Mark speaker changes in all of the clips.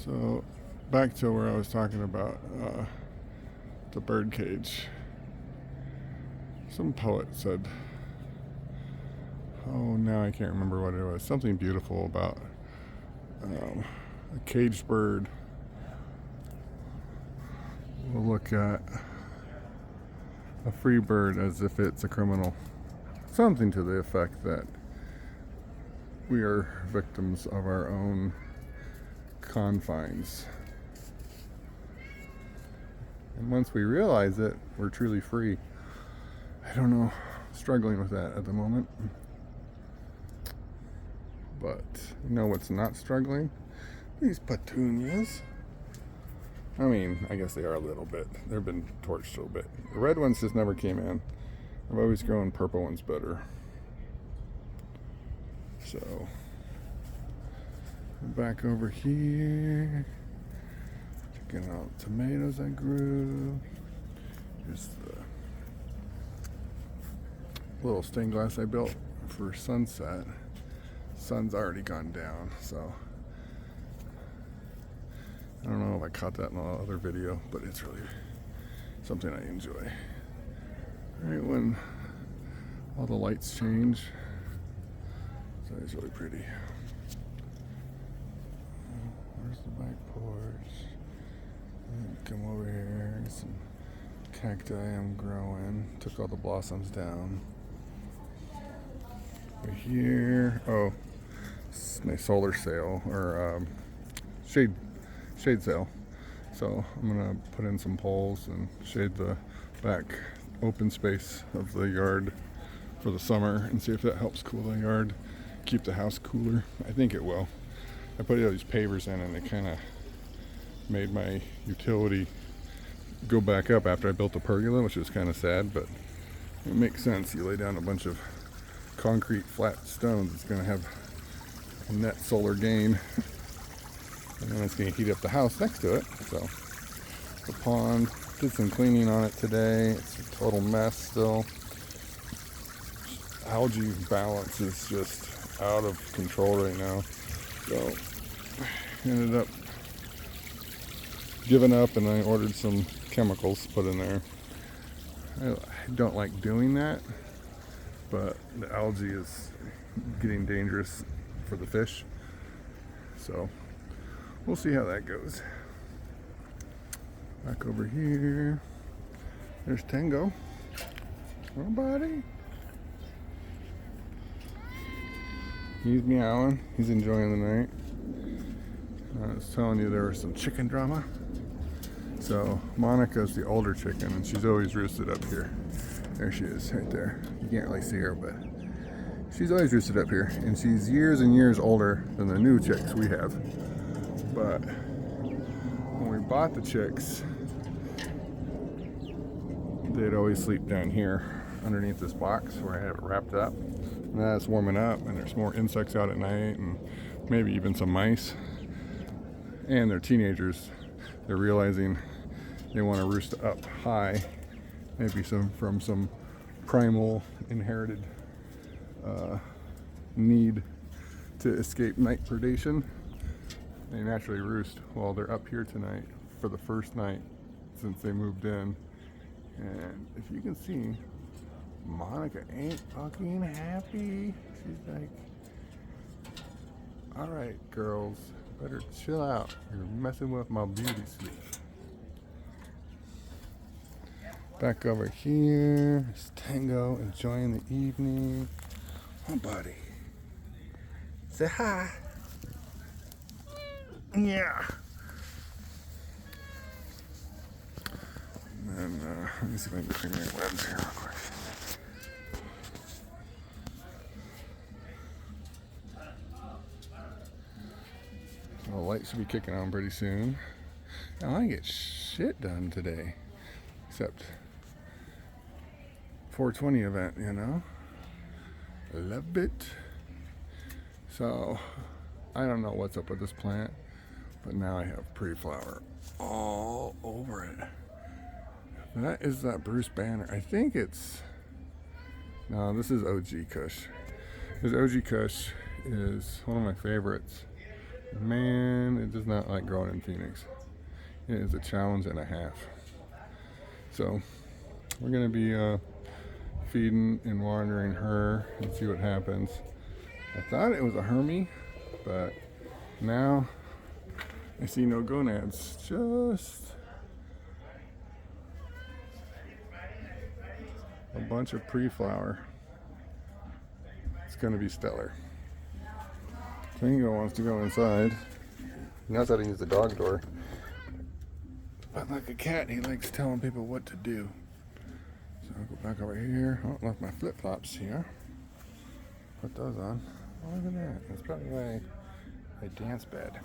Speaker 1: So, back to where I was talking about the bird cage. Some poet said, oh, now I can't remember what it was. Something beautiful about a caged bird will look at a free bird as if it's a criminal. Something to the effect that we are victims of our own confines. And once we realize it, we're truly free. I don't know, struggling with that at the moment. But you know what's not struggling? These petunias. I mean, I guess they are a little bit. They've been torched a little bit. The red ones just never came in. I've always grown purple ones better. So, back over here. Checking out tomatoes I grew. Here's the little stained glass I built for sunset. Sun's already gone down, so I don't know if I caught that in the other video, but it's really something I enjoy. Right when all the lights change, it's always really pretty. Where's the back porch? Come over here. Some cacti I'm growing. Took all the blossoms down. Right here. Oh, it's my solar sail or shade sail. So I'm gonna put in some poles and shade the back open space of the yard for the summer and see if that helps cool the yard, keep the house cooler. I think it will. I put all these pavers in and it kind of made my utility go back up after I built the pergola, which is kind of sad, but it makes sense. You lay down a bunch of concrete flat stones, it's going to have a net solar gain, and then it's going to heat up the house next to it. So the pond, did some cleaning on it today. It's a total mess still. Algae balance is just out of control right now, so ended up giving up and I ordered some chemicals put in there. I don't like doing that, but the algae is getting dangerous for the fish, so we'll see how that goes. Back over here, there's Tango. Oh, buddy. He's meowing. He's enjoying the night. I was telling you there was some chicken drama. So Monica's the older chicken, and she's always roosted up here. There she is, right there. You can't really see her, but she's always roosted up here, and she's years and years older than the new chicks we have. But when we bought the chicks, they'd always sleep down here underneath this box where I have it wrapped up. And now it's warming up, and there's more insects out at night, and maybe even some mice. And they're teenagers. They're realizing they want to roost up high, maybe from some primal inherited need to escape night predation. They naturally roost. Well, they're up here tonight for the first night since they moved in. And if you can see, Monica ain't fucking happy. She's like, all right, girls, better chill out. You're messing with my beauty sleep. Back over here, it's Tango enjoying the evening. Oh, buddy. Say hi. Yeah. And then, let me see if I can bring my webs here real quick. Well, the light should be kicking on pretty soon. Now, I get shit done today. Except 420 event, you know? Love it. So, I don't know what's up with this plant, but now I have pre-flower all over it. That is that Bruce Banner. I think it's... No, this is OG Kush. This OG Kush is one of my favorites Man, it does not like growing in Phoenix. It is a challenge and a half. So we're gonna be feeding and watering her and see what happens. I thought it was a Hermie, but now I see no gonads, just a bunch of pre-flower. It's gonna be stellar. Tango wants to go inside. He knows how to use the dog door. But like a cat, he likes telling people what to do. So I'll go back over here. Oh, left my flip-flops here. Put those on. Oh, look at that. That's probably my dance bed.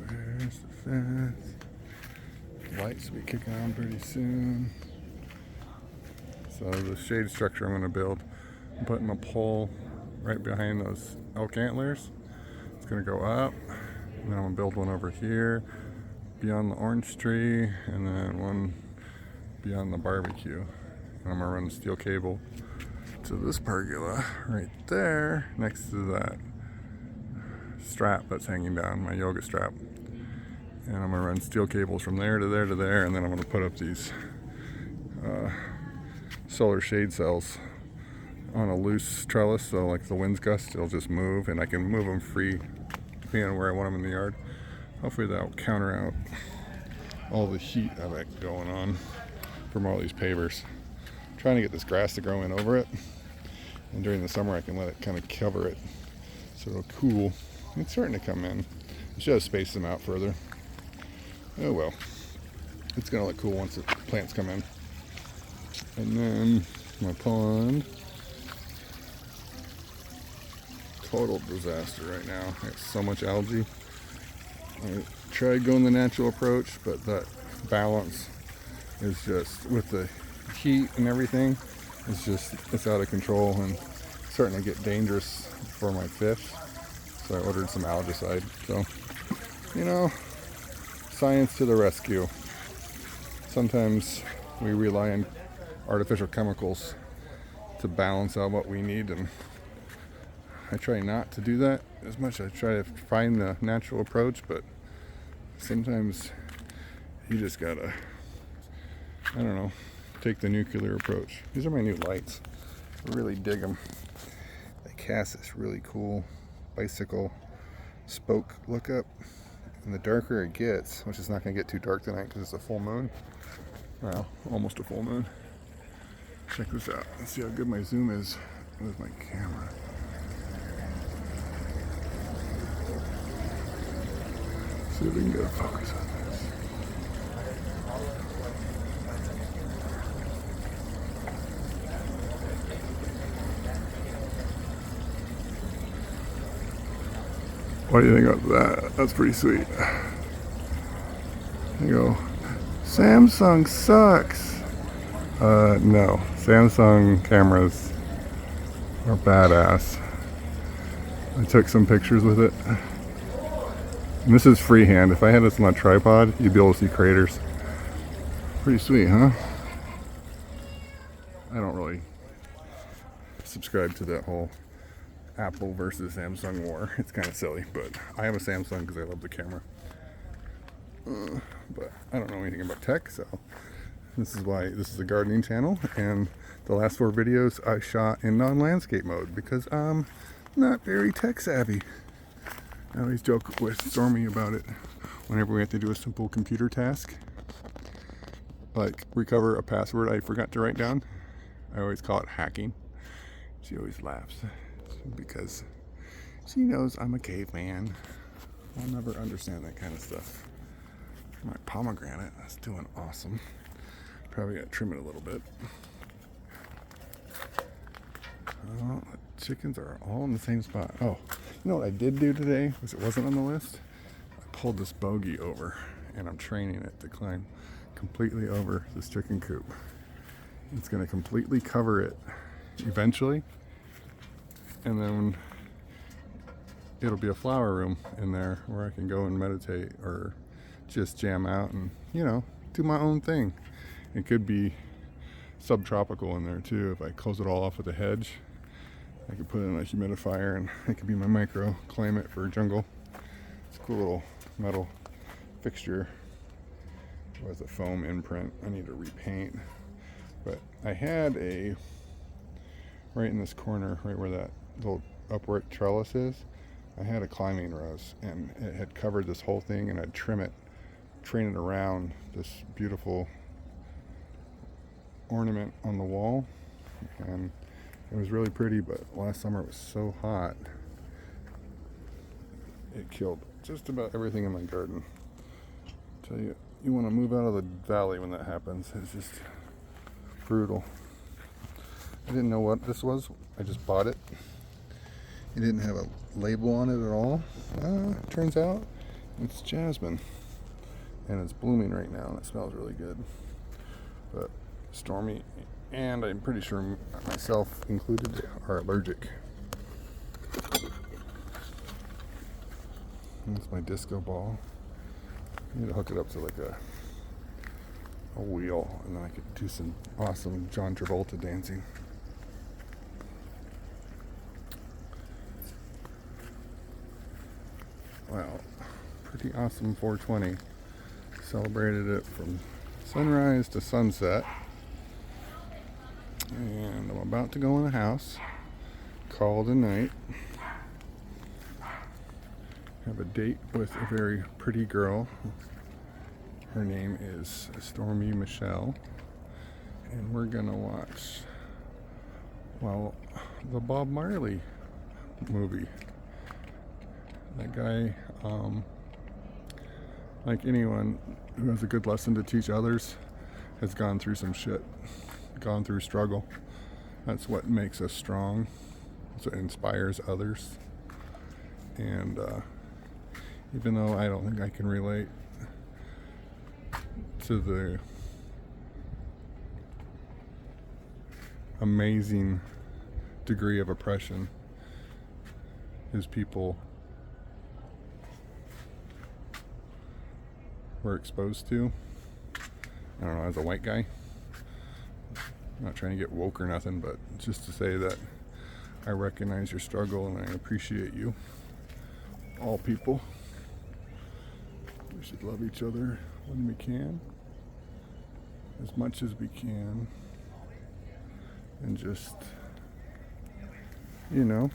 Speaker 1: Where's the fence? Lights will be kicking on pretty soon. So the shade structure I'm going to build, I'm putting a pole right behind those elk antlers. It's going to go up, and then I'm going to build one over here beyond the orange tree, and then one beyond the barbecue. And I'm going to run the steel cable to this pergola right there next to that strap that's hanging down, my yoga strap. And I'm going to run steel cables from there to there to there, and then I'm going to put up these solar shade cells on a loose trellis, so like the winds gust, it'll just move, and I can move them free depending on where I want them in the yard. Hopefully that'll counter out all the heat I've got going on from all these pavers. I'm trying to get this grass to grow in over it, and during the summer I can let it kind of cover it so it'll cool. It's starting to come in. I should have spaced them out further. Oh well, it's gonna look cool once the plants come in. And then my pond, total disaster right now. I have so much algae. I tried going the natural approach, but that balance is just, with the heat and everything, it's out of control and starting to get dangerous for my fish. So I ordered some algicide. So, you know, science to the rescue. Sometimes we rely on artificial chemicals to balance out what we need, and I try not to do that as much. I try to find the natural approach, but sometimes you just gotta, I don't know, take the nuclear approach. These are my new lights. I really dig them. They cast this really cool bicycle spoke look up, and the darker it gets, which is not gonna get too dark tonight because it's a full moon. Well, almost a full moon. Check this out. Let's see how good my zoom is with my camera. See if we can get a focus on this. What do you think of that? That's pretty sweet. There you go. Samsung sucks. No. Samsung cameras are badass. I took some pictures with it. And this is freehand. If I had this on a tripod, you'd be able to see craters. Pretty sweet, huh? I don't really subscribe to that whole Apple versus Samsung war. It's kind of silly, but I have a Samsung because I love the camera. But I don't know anything about tech, so this is why this is a gardening channel, and the last 4 videos I shot in non-landscape mode because I'm not very tech savvy. I always joke with Stormy about it whenever we have to do a simple computer task, like recover a password I forgot to write down. I always call it hacking. She always laughs because she knows I'm a caveman. I'll never understand that kind of stuff. My pomegranate, that's doing awesome. Probably gotta trim it a little bit. Oh, the chickens are all in the same spot. Oh, you know what I did do today, because it wasn't on the list? I pulled this bogey over, and I'm training it to climb completely over this chicken coop. It's gonna completely cover it eventually, and then it'll be a flower room in there where I can go and meditate or just jam out and, you know, do my own thing. It could be subtropical in there too. If I close it all off with a hedge, I could put in a humidifier and it could be my microclimate for jungle. It's a cool little metal fixture with a foam imprint. I need to repaint, but I had a, right in this corner, right where that little upright trellis is, I had a climbing rose, and it had covered this whole thing, and I'd train it around this beautiful ornament on the wall, and it was really pretty. But last summer it was so hot, it killed just about everything in my garden. I tell you, you want to move out of the valley when that happens. It's just brutal. I didn't know what this was. I just bought it. It didn't have a label on it at all. Turns out it's jasmine, and it's blooming right now, and it smells really good. But Stormy, and I'm pretty sure myself included, are allergic. That's my disco ball. I need to hook it up to like a wheel, and then I could do some awesome John Travolta dancing. Wow, pretty awesome 420. Celebrated it from sunrise to sunset. And I'm about to go in the house, call it a night. Have a date with a very pretty girl. Her name is Stormy Michelle. And we're gonna watch, well, the Bob Marley movie. That guy, like anyone who has a good lesson to teach others, has gone through some shit, gone through struggle. That's what makes us strong. That's what inspires others. And even though I don't think I can relate to the amazing degree of oppression his people were exposed to, I don't know, as a white guy, I'm not trying to get woke or nothing, but just to say that I recognize your struggle and I appreciate you. All people, we should love each other when we can, as much as we can, and just, you know,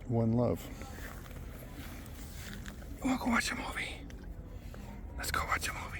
Speaker 1: one love. You wanna go watch a movie? Let's go watch a movie.